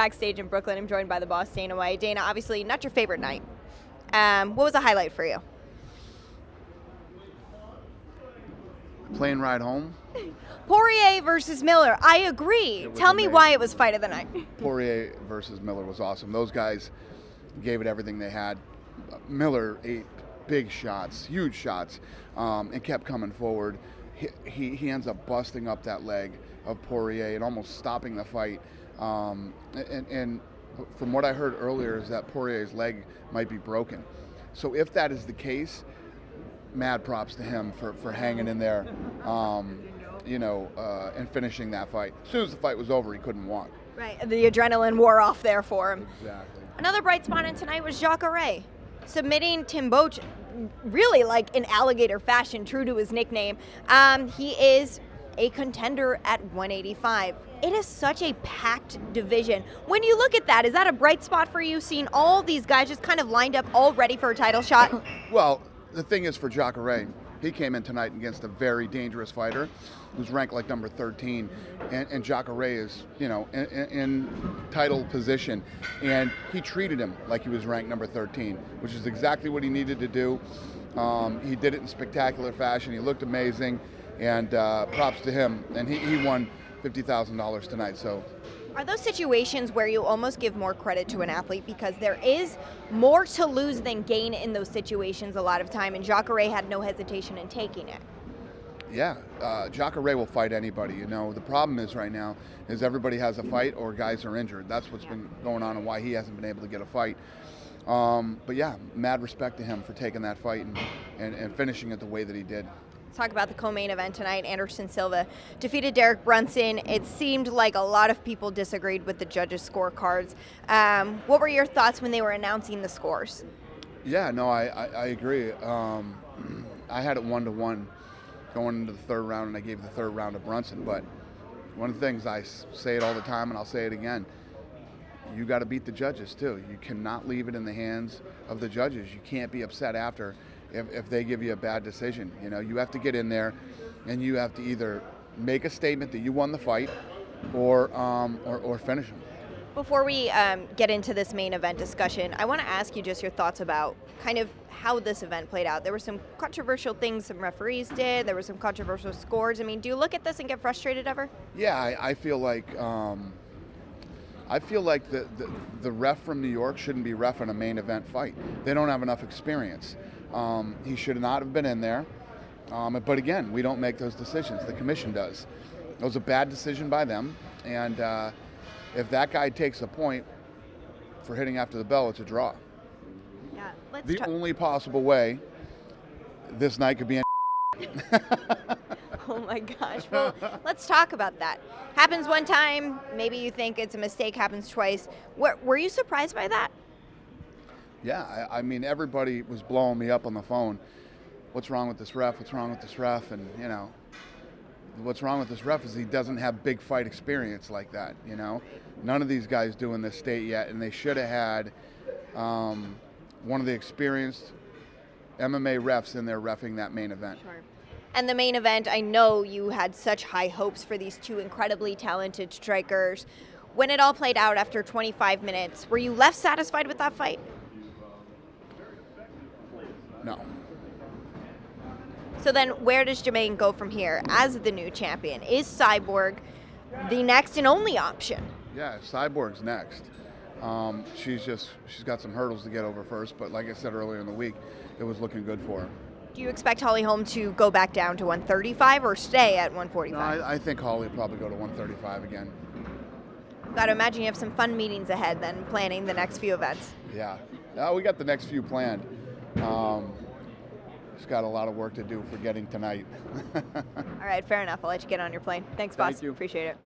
backstage in Brooklyn. I'm joined by the boss, Dana White. Dana, obviously not your favorite night. What was a highlight for you? Plane ride home. Poirier versus Miller. I agree. Tell me why it was fight of the night. Poirier versus Miller was awesome. Those guys gave it everything they had. Miller ate big shots, huge shots, and kept coming forward. He ends up busting up that leg of Poirier and almost stopping the fight. And from what I heard earlier is that Poirier's leg might be broken. So if that is the case, mad props to him for hanging in there, and finishing that fight. As soon as the fight was over, he couldn't walk. Right, the adrenaline wore off there for him. Exactly. Another bright spot in tonight was Jacare, submitting Tim Boetsch really like in alligator fashion, true to his nickname. He is a contender at 185. It is such a packed division. When you look at that, is that a bright spot for you, seeing all these guys just kind of lined up all ready for a title shot? Well, the thing is for Jacare, he came in tonight against a very dangerous fighter who's ranked like number 13, and Jacare is, in title position, and he treated him like he was ranked number 13, which is exactly what he needed to do. He did it in spectacular fashion. He looked amazing, and props to him. And he won $50,000 tonight. So, are those situations where you almost give more credit to an athlete because there is more to lose than gain in those situations a lot of time, and Jacare had no hesitation in taking it? Yeah, Jacare will fight anybody. The problem is right now is everybody has a fight or guys are injured. That's what's been going on and why he hasn't been able to get a fight. But yeah, mad respect to him for taking that fight and finishing it the way that he did. Let's talk about the co-main event tonight. Anderson Silva defeated Derek Brunson. It seemed like a lot of people disagreed with the judges' scorecards. What were your thoughts when they were announcing the scores? Yeah, no, I agree. I had it 1-1 going into the third round, and I gave the third round to Brunson. But one of the things, I say it all the time, and I'll say it again, you got to beat the judges too. You cannot leave it in the hands of the judges. You can't be upset after if they give you a bad decision. You have to get in there, and you have to either make a statement that you won the fight or finish them. Before we get into this main event discussion, I want to ask you just your thoughts about kind of how this event played out. There were some controversial things some referees did. There were some controversial scores. I mean, do you look at this and get frustrated ever? Yeah, I feel like the ref from New York shouldn't be ref in a main event fight. They don't have enough experience. He should not have been in there. But again, we don't make those decisions. The commission does. It was a bad decision by them. And if that guy takes a point for hitting after the bell, it's a draw. Yeah, the only possible way this night could be in. Oh my gosh. Well, let's talk about that. Happens one time, maybe you think it's a mistake, happens twice. Were you surprised by that? Yeah, I mean, everybody was blowing me up on the phone. What's wrong with this ref? What's wrong with this ref? And, what's wrong with this ref is he doesn't have big fight experience like that, None of these guys do in this state yet, and they should have had one of the experienced MMA refs in there reffing that main event. Sure. And the main event, I know you had such high hopes for these two incredibly talented strikers. When it all played out after 25 minutes, were you left satisfied with that fight? No. So then where does Jermaine go from here as the new champion? Is Cyborg the next and only option? Yeah, Cyborg's next. She's got some hurdles to get over first, but like I said earlier in the week, it was looking good for her. Do you expect Holly Holm to go back down to 135 or stay at 145? No, I think Holly will probably go to 135 again. Got to imagine you have some fun meetings ahead then, planning the next few events. Yeah, we got the next few planned. Just got a lot of work to do for getting tonight. All right, fair enough. I'll let you get on your plane. Thanks, boss. Thank you. Appreciate it.